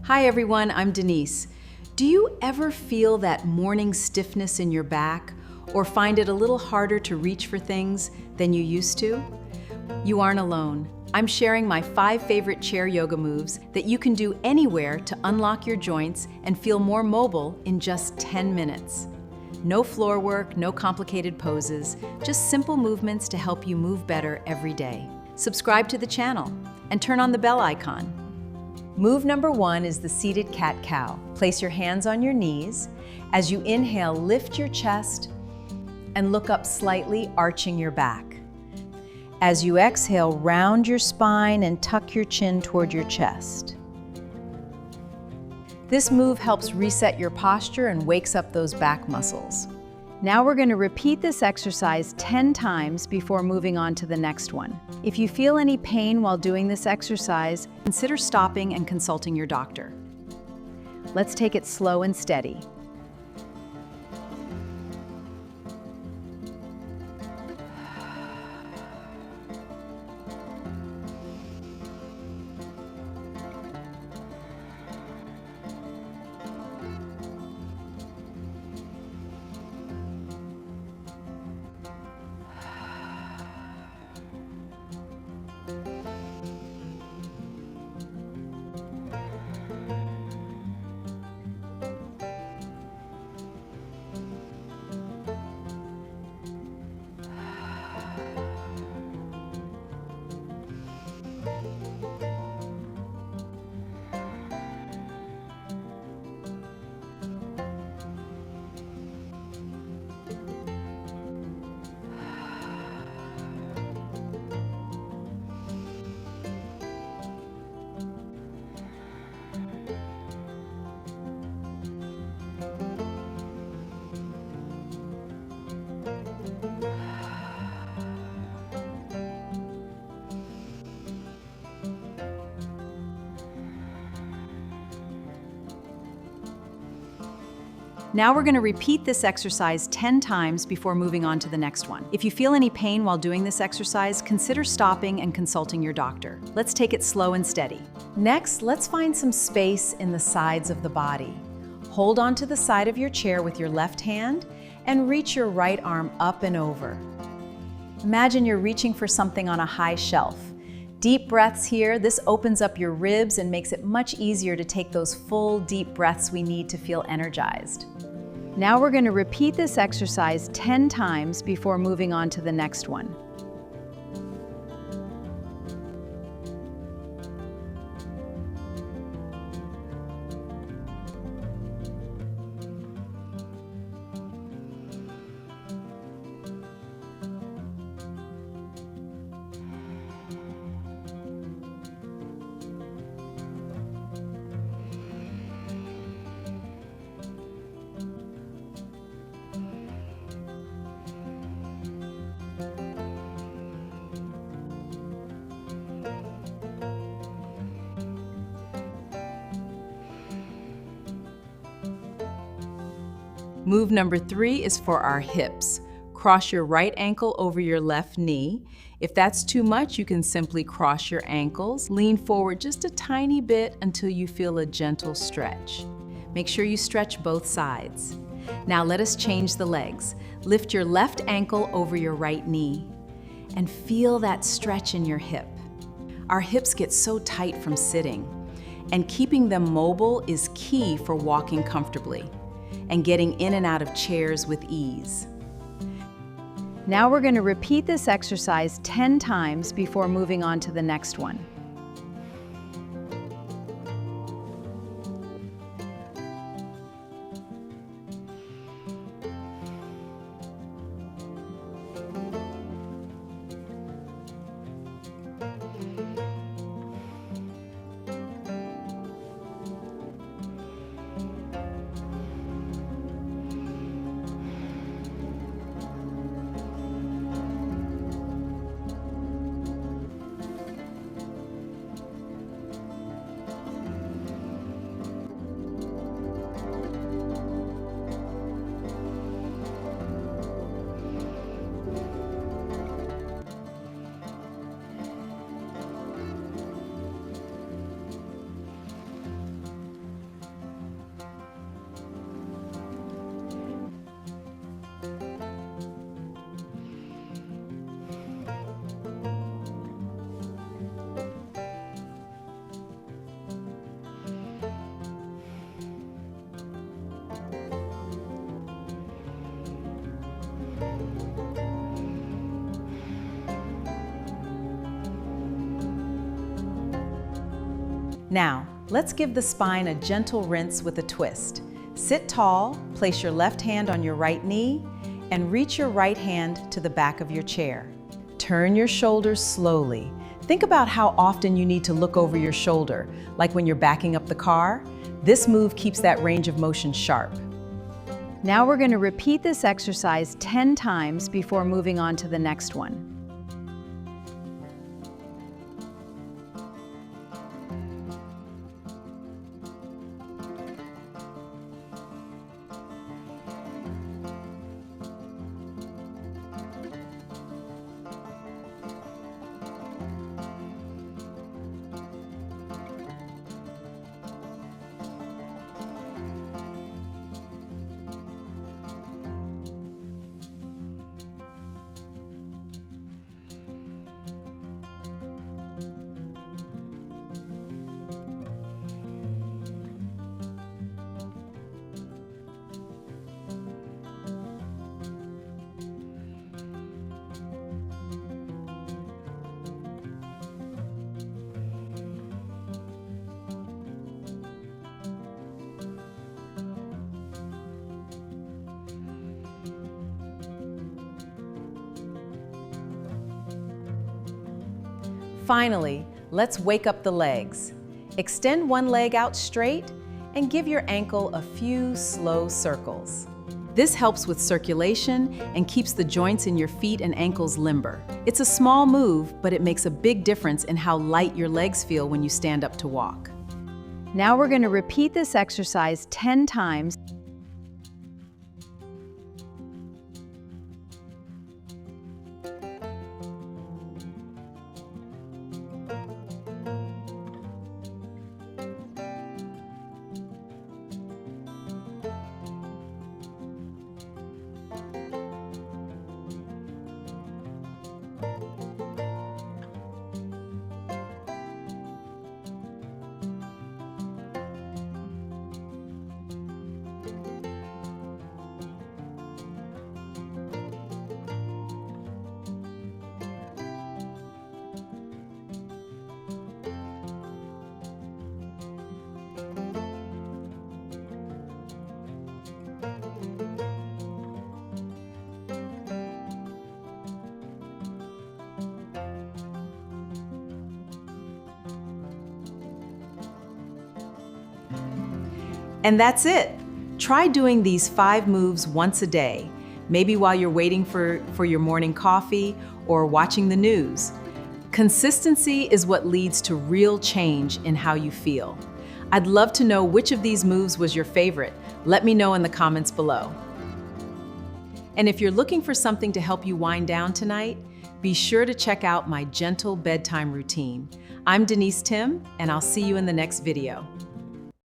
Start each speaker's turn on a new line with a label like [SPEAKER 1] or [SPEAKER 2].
[SPEAKER 1] Hi everyone, I'm Denise. Do you ever feel that morning stiffness in your back or find it a little harder to reach for things than you used to? You aren't alone. I'm sharing my 5 favorite chair yoga moves that you can do anywhere to unlock your joints and feel more mobile in just 10 minutes. No floor work, no complicated poses, just simple movements to help you move better every day. Subscribe to the channel and turn on the bell icon. Move number 1 is the seated cat-cow. Place your hands on your knees. As you inhale, lift your chest and look up slightly, arching your back. As you exhale, round your spine and tuck your chin toward your chest. This move helps reset your posture and wakes up those back muscles. Now we're going to repeat this exercise 10 times before moving on to the next one. If you feel any pain while doing this exercise, consider stopping and consulting your doctor. Let's take it slow and steady. Now we're going to repeat this exercise 10 times before moving on to the next one. If you feel any pain while doing this exercise, consider stopping and consulting your doctor. Let's take it slow and steady. Next, let's find some space in the sides of the body. Hold on to the side of your chair with your left hand and reach your right arm up and over. Imagine you're reaching for something on a high shelf. Deep breaths here. This opens up your ribs and makes it much easier to take those full, deep breaths we need to feel energized. Now we're going to repeat this exercise 10 times before moving on to the next one. Move number 3 is for our hips. Cross your right ankle over your left knee. If that's too much, you can simply cross your ankles. Lean forward just a tiny bit until you feel a gentle stretch. Make sure you stretch both sides. Now let us change the legs. Lift your left ankle over your right knee and feel that stretch in your hip. Our hips get so tight from sitting, and keeping them mobile is key for walking comfortably and getting in and out of chairs with ease. Now we're going to repeat this exercise 10 times before moving on to the next one. Now, let's give the spine a gentle rinse with a twist. Sit tall, place your left hand on your right knee, and reach your right hand to the back of your chair. Turn your shoulders slowly. Think about how often you need to look over your shoulder, like when you're backing up the car. This move keeps that range of motion sharp. Now we're going to repeat this exercise 10 times before moving on to the next one. Finally, let's wake up the legs. Extend one leg out straight and give your ankle a few slow circles. This helps with circulation and keeps the joints in your feet and ankles limber. It's a small move, but it makes a big difference in how light your legs feel when you stand up to walk. Now we're going to repeat this exercise 10 times. And that's it. Try doing these 5 moves once a day, maybe while you're waiting for your morning coffee or watching the news. Consistency is what leads to real change in how you feel. I'd love to know which of these moves was your favorite. Let me know in the comments below. And if you're looking for something to help you wind down tonight, be sure to check out my gentle bedtime routine. I'm Denise Tim, and I'll see you in the next video.